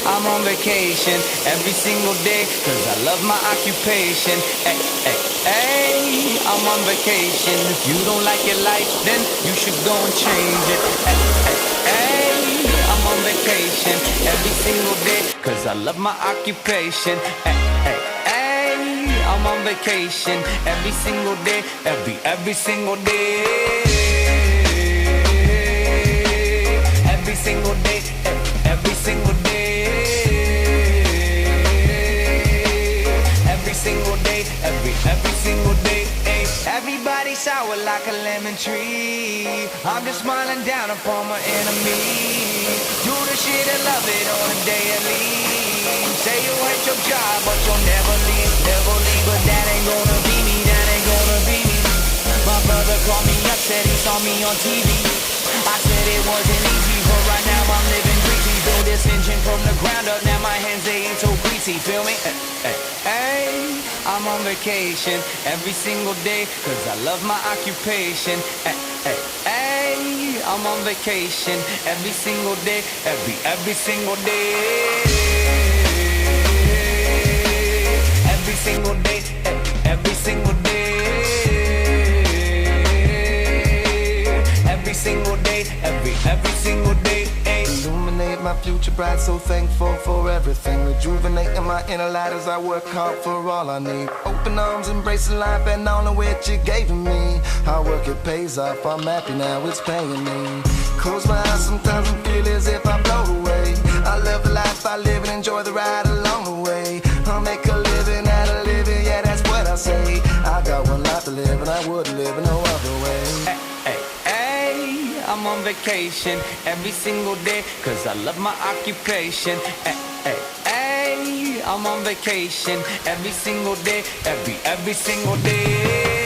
I'm on vacation every single day, cause I love my occupation. Hey, hey, hey, I'm on vacation. If you don't like your life, then you should go and change it. Hey, hey, hey, I'm on vacation every single day, cause I love my occupation. Hey, hey, hey, I'm on vacation every single day, every single day. Every single day, every single day. Every single day, every single day. Everybody sour like a lemon tree. I'm just smiling down upon my enemies. Do the shit and love it on a daily. Say you hate your job, but you'll never leave, never leave. But that ain't gonna be me, that ain't gonna be me. My brother called me up, said he saw me on TV. I said it wasn't easy, but right now I'm living greasy. Build this engine from the ground up, now my hands they ain't so greasy, feel me? Hey, I'm on vacation every single day, cause I love my occupation. Hey, I'm on vacation every single day, every single day. Every single day, every single day. Every single day, every single day. Illuminate my future bright, so thankful for everything. Rejuvenating my inner light as I work hard for all I need. Open arms, embracing life and all of which you gave to me. Hard work, it pays off, I'm happy now, it's paying me. Close my eyes sometimes and feel as if I blow away. I love the life I live and enjoy the ride along the way. I'll make a living out of living, yeah, that's what I say. I got one life to live and I wouldn't live in no other way. I'm on vacation every single day, cause I love my occupation. Hey, I'm on vacation every single day, every single day.